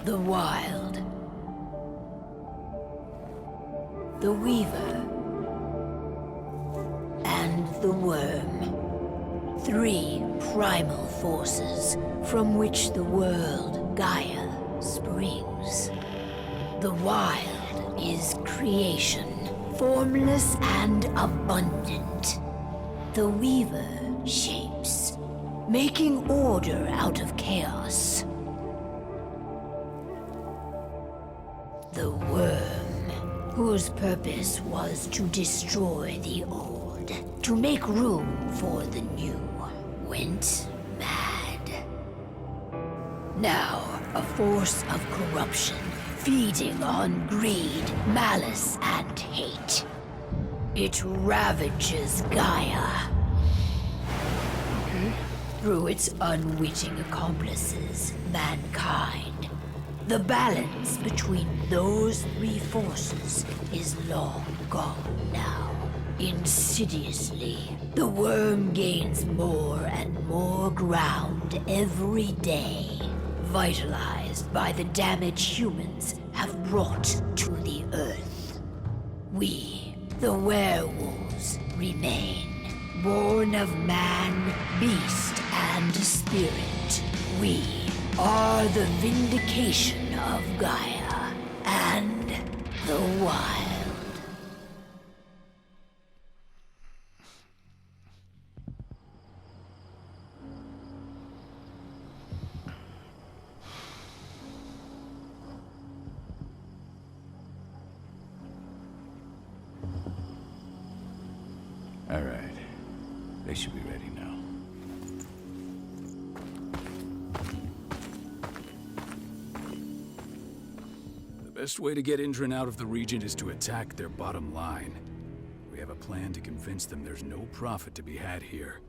The Wild. The Weaver. And the Worm. 3 primal forces from which the world, Gaia, springs. The Wild is creation, formless and abundant. The Weaver shapes, making order out of chaos. The Worm, whose purpose was to destroy the old, to make room for the new, went mad. Now, a force of corruption, feeding on greed, malice, and hate. It ravages Gaia. Through its unwitting accomplices, mankind. The balance between those 3 forces is long gone now. Insidiously, the worm gains more and more ground every day, vitalized by the damage humans have brought to the Earth. We, the werewolves, remain, born of man, beast, and spirit. We are the vindication of Gaia and the Wild. All right. They should be ready now. The best way to get Indran out of the region is to attack their bottom line. We have a plan to convince them there's no profit to be had here.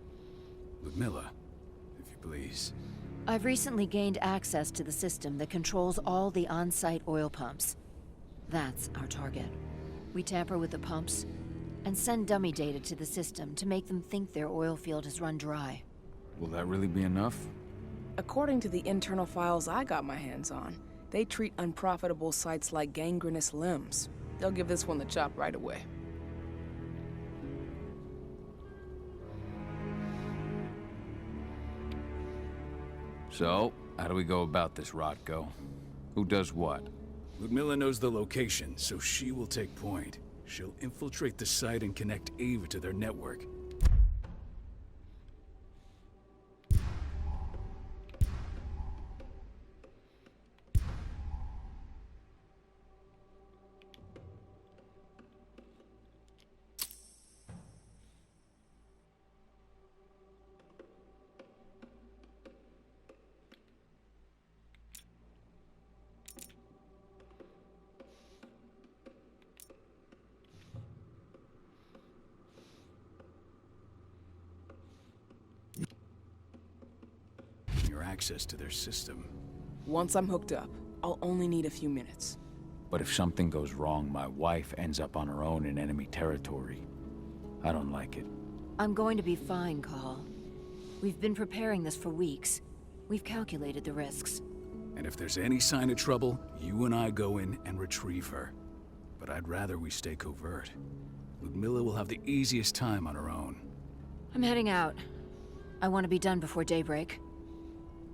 Ludmilla, if you please. I've recently gained access to the system that controls all the on-site oil pumps. That's our target. We tamper with the pumps and send dummy data to the system to make them think their oil field has run dry. Will that really be enough? According to the internal files I got my hands on, they treat unprofitable sites like gangrenous limbs. They'll give this one the chop right away. So, how do we go about this, Rotko? Who does what? Ludmilla knows the location, so she will take point. She'll infiltrate the site and connect Ava to their network. Access to their system. Once I'm hooked up, I'll only need a few minutes. But if something goes wrong, my wife ends up on her own in enemy territory. I don't like it. I'm going to be fine, Call. We've been preparing this for weeks. We've calculated the risks. And if there's any sign of trouble, you and I go in and retrieve her. But I'd rather we stay covert. Ludmilla will have the easiest time on her own. I'm heading out. I want to be done before daybreak.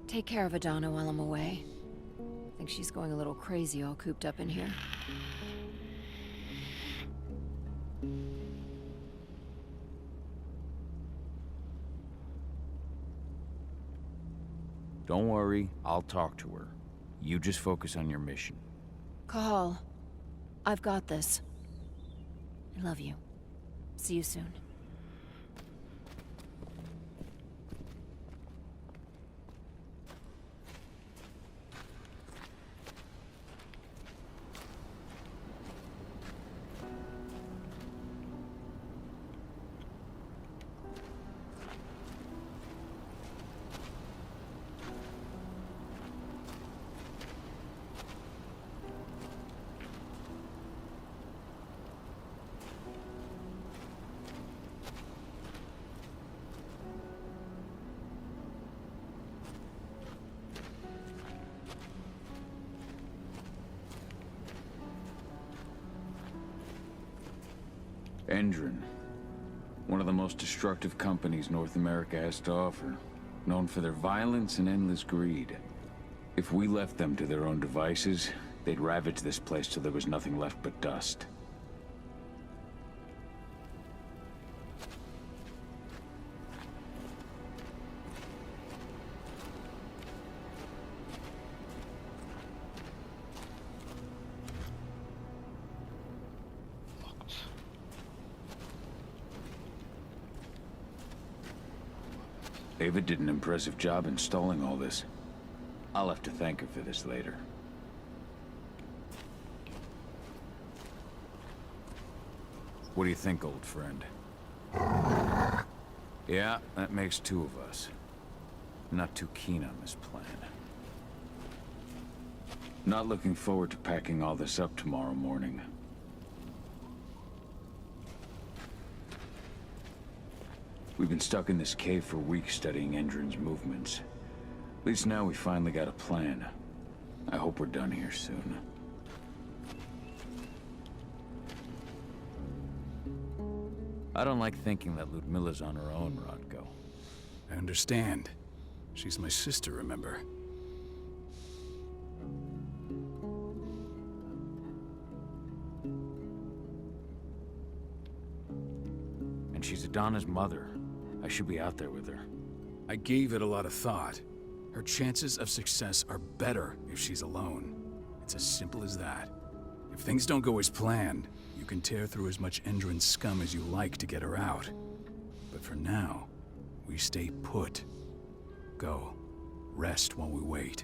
Take care of Adana while I'm away. I think she's going a little crazy all cooped up in here. Don't worry, I'll talk to her. You just focus on your mission. Call. I've got this. I love you. See you soon. Endron. One of the most destructive companies North America has to offer. Known for their violence and endless greed. If we left them to their own devices, they'd ravage this place till there was nothing left but dust. Ava did an impressive job installing all this. I'll have to thank her for this later. What do you think, old friend? Yeah, that makes two of us. Not too keen on this plan. Not looking forward to packing all this up tomorrow morning. We've been stuck in this cave for weeks studying Endron's movements. At least now we finally got a plan. I hope we're done here soon. I don't like thinking that Ludmilla's on her own, Rodko. I understand. She's my sister, remember? And she's Adana's mother. I should be out there with her. I gave it a lot of thought. Her chances of success are better if she's alone. It's as simple as that. If things don't go as planned, you can tear through as much Endron scum as you like to get her out. But for now, we stay put. Go. Rest while we wait.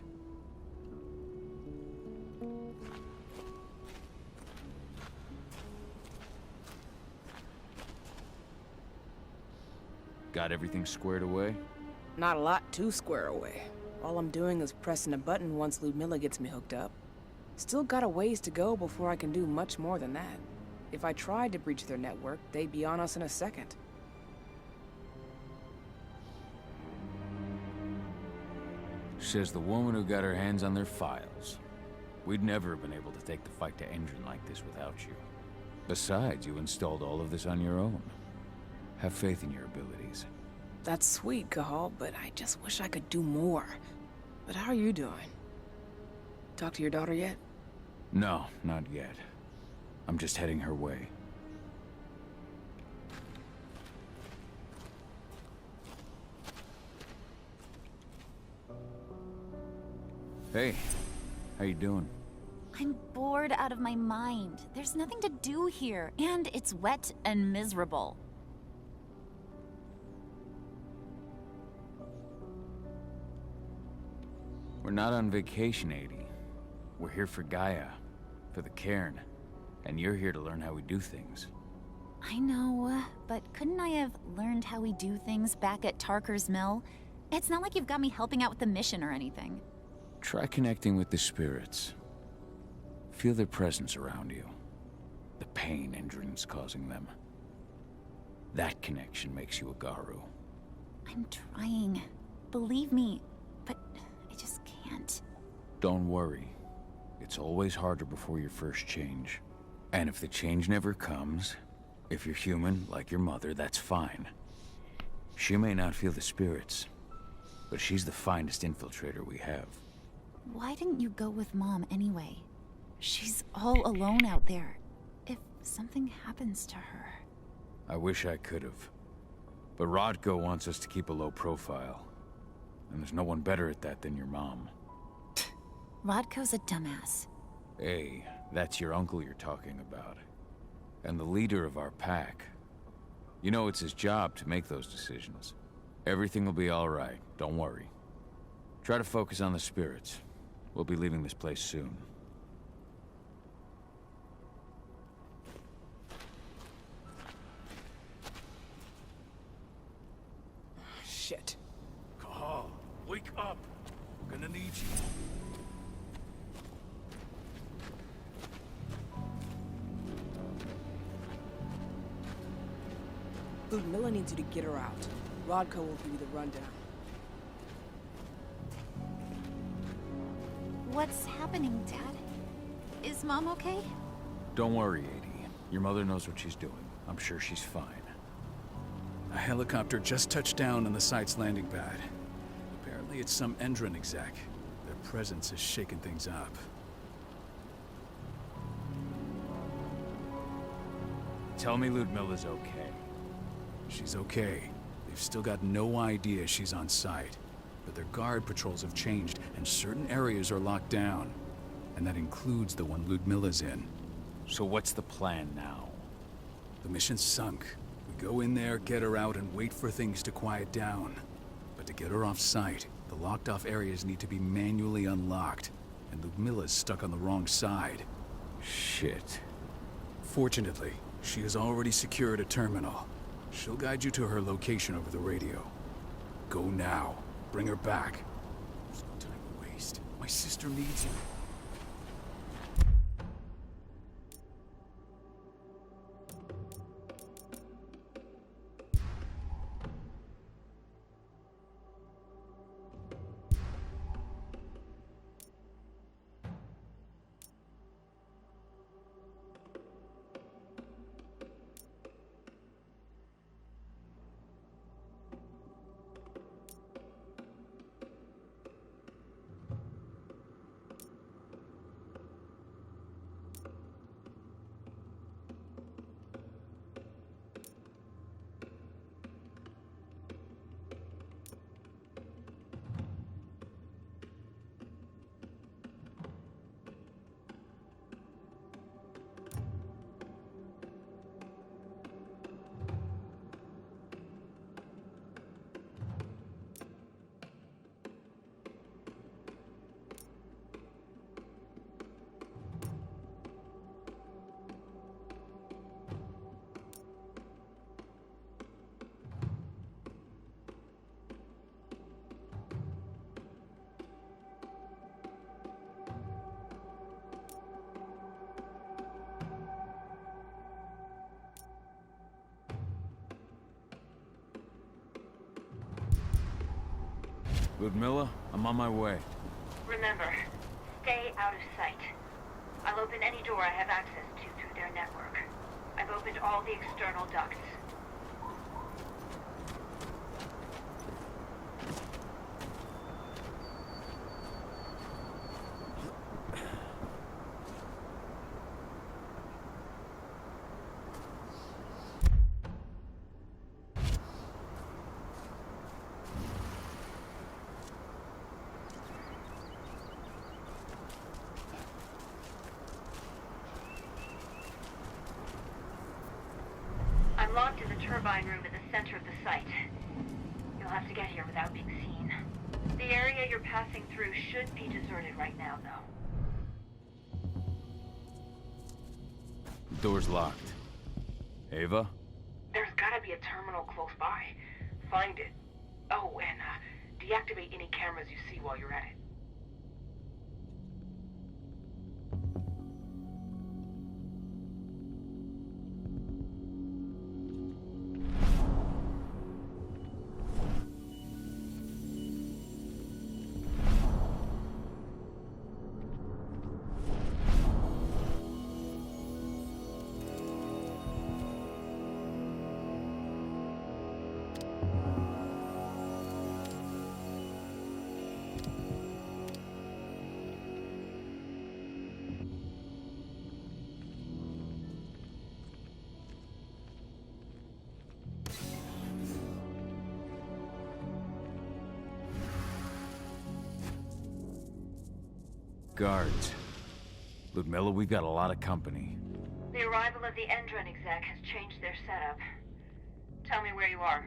Got everything squared away? Not a lot to square away. All I'm doing is pressing a button once Ludmilla gets me hooked up. Still got a ways to go before I can do much more than that. If I tried to breach their network, they'd be on us in a second. Says the woman who got her hands on their files. We'd never have been able to take the fight to Endron like this without you. Besides, you installed all of this on your own. Have faith in your abilities. That's sweet, Cahal, but I just wish I could do more. But how are you doing? Talk to your daughter yet? No, not yet. I'm just heading her way. Hey, how you doing? I'm bored out of my mind. There's nothing to do here, and it's wet and miserable. We're not on vacation, Adie. We're here for Gaia, for the cairn, and you're here to learn how we do things. I know, but couldn't I have learned how we do things back at Tarker's Mill? It's not like you've got me helping out with the mission or anything. Try connecting with the spirits. Feel their presence around you. The pain Endron's causing them. That connection makes you a Garu. I'm trying. Believe me, but I just can't. Don't worry. It's always harder before your first change. And if the change never comes, if you're human, like your mother, that's fine. She may not feel the spirits, but she's the finest infiltrator we have. Why didn't you go with Mom anyway? She's all alone out there. If something happens to her... I wish I could have. But Rodko wants us to keep a low profile. And there's no one better at that than your mom. Rodko's a dumbass. Hey, that's your uncle you're talking about. And the leader of our pack. You know it's his job to make those decisions. Everything will be all right, don't worry. Try to focus on the spirits. We'll be leaving this place soon. Shit. Cahal, wake up! We're gonna need you. Ludmilla needs you to get her out. Rodko will give you the rundown. What's happening, Dad? Is Mom okay? Don't worry, Adie. Your mother knows what she's doing. I'm sure she's fine. A helicopter just touched down on the site's landing pad. Apparently it's some Endron exec. Their presence is shaking things up. Tell me Ludmilla's okay. She's okay. They've still got no idea she's on site. But their guard patrols have changed, and certain areas are locked down. And that includes the one Ludmilla's in. So what's the plan now? The mission's sunk. We go in there, get her out, and wait for things to quiet down. But to get her off site, the locked-off areas need to be manually unlocked. And Ludmilla's stuck on the wrong side. Shit. Fortunately, she has already secured a terminal. She'll guide you to her location over the radio. Go now. Bring her back. There's no time to waste. My sister needs you. Ludmilla, I'm on my way. Remember, stay out of sight. I'll open any door I have access to through their network. I've opened all the external ducts. I'm locked in the turbine room in the center of the site. You'll have to get here without being seen. The area you're passing through should be deserted right now, though. The door's locked. Ava? There's gotta be a terminal close by. Find it. Oh, and deactivate any cameras you see while you're at it. Guards. Ludmilla, we've got a lot of company. The arrival of the Endron exec has changed their setup. Tell me where you are.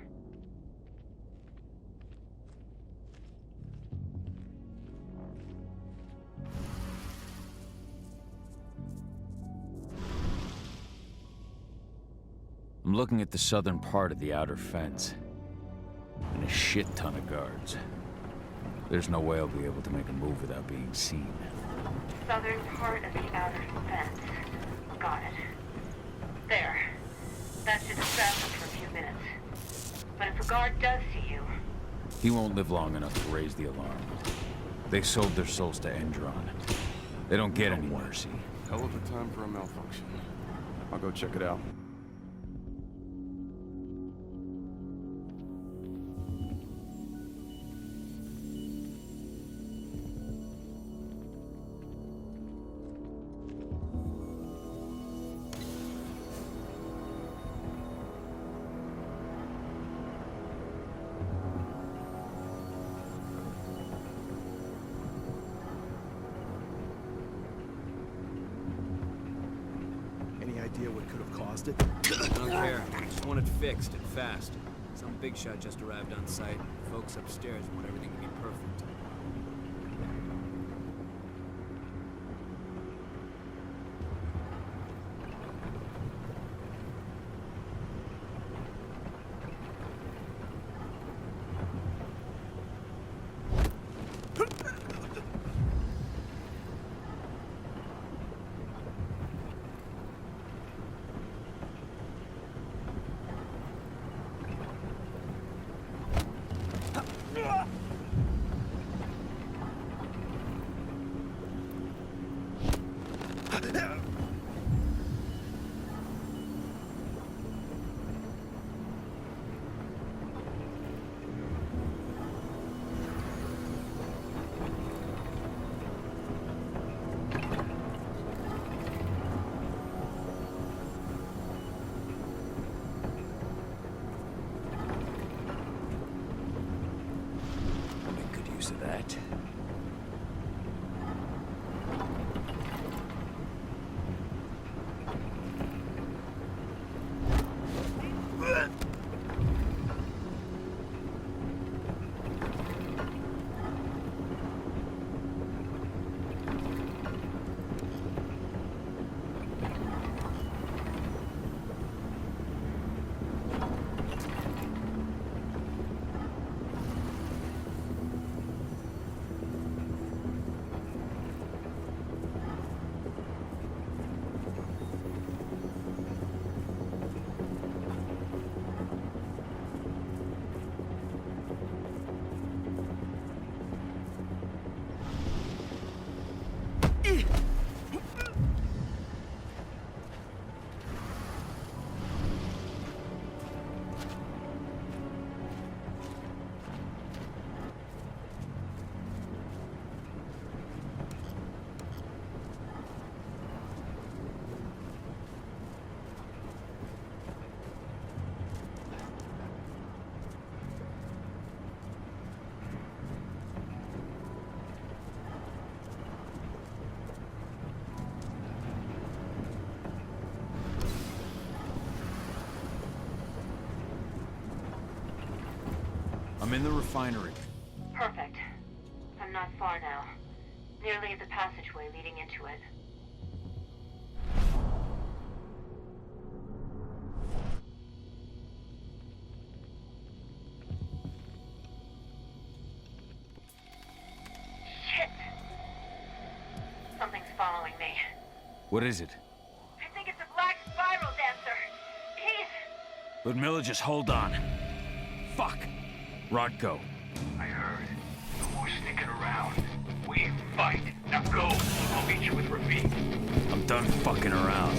I'm looking at the southern part of the outer fence. And a shit ton of guards. There's no way I'll be able to make a move without being seen. Southern part of the outer fence. Got it. There. That should distract them for a few minutes. But if a guard does see you... He won't live long enough to raise the alarm. They sold their souls to Endron. They don't get any mercy. Hell of a time for a malfunction. I'll go check it out. exhausted. I don't care. I just want it fixed and fast. Some big shot just arrived on site. Folks upstairs want everything to be perfect. Of that. I'm in the refinery. Perfect. I'm not far now. Nearly at the passageway leading into it. Shit! Something's following me. What is it? I think it's a black spiral dancer. He's... Ludmilla, just hold on. Fuck! Rodko. I heard. No more sticking around. We fight. Now go. I'll meet you with Rafik. I'm done fucking around.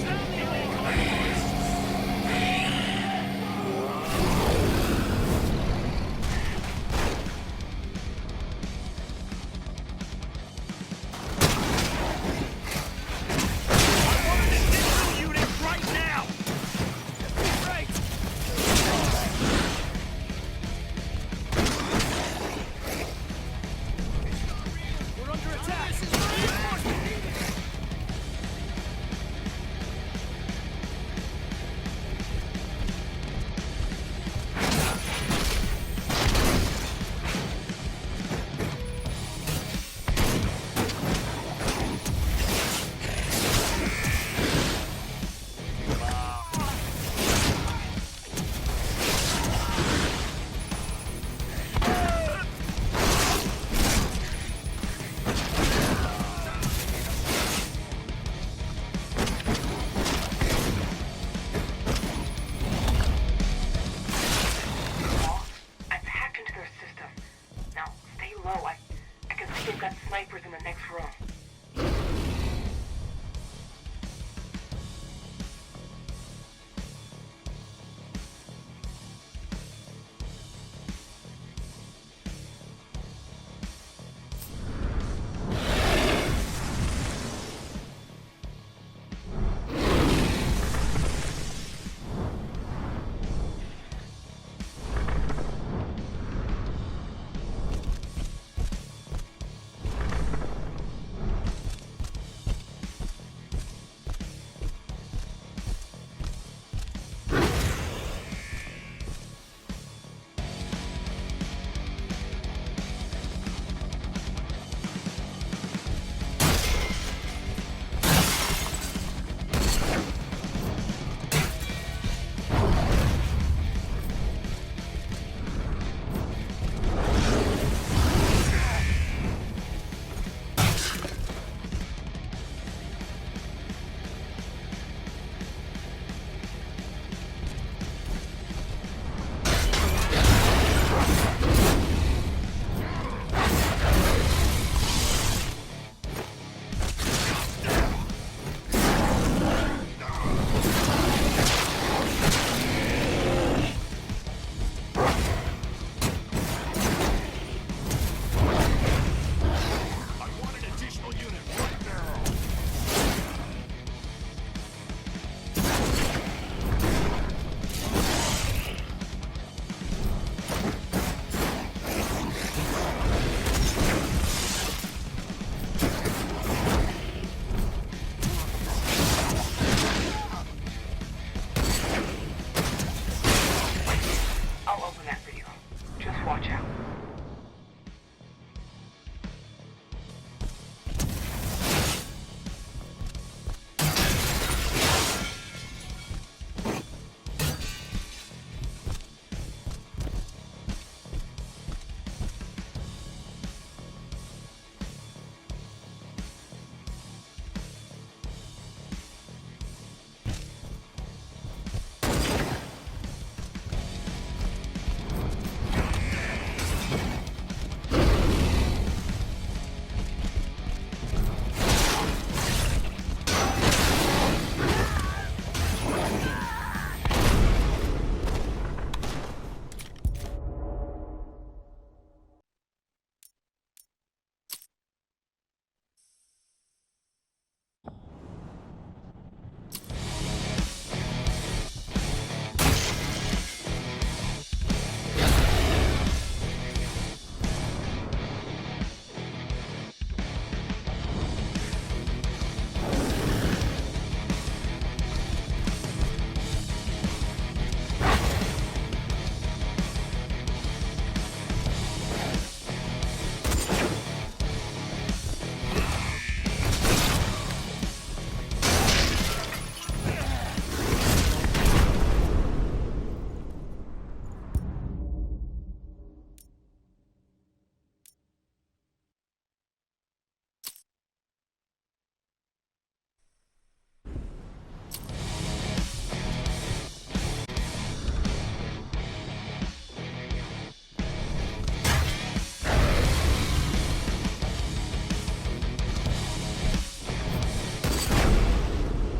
watch out.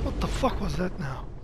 What the fuck was that now?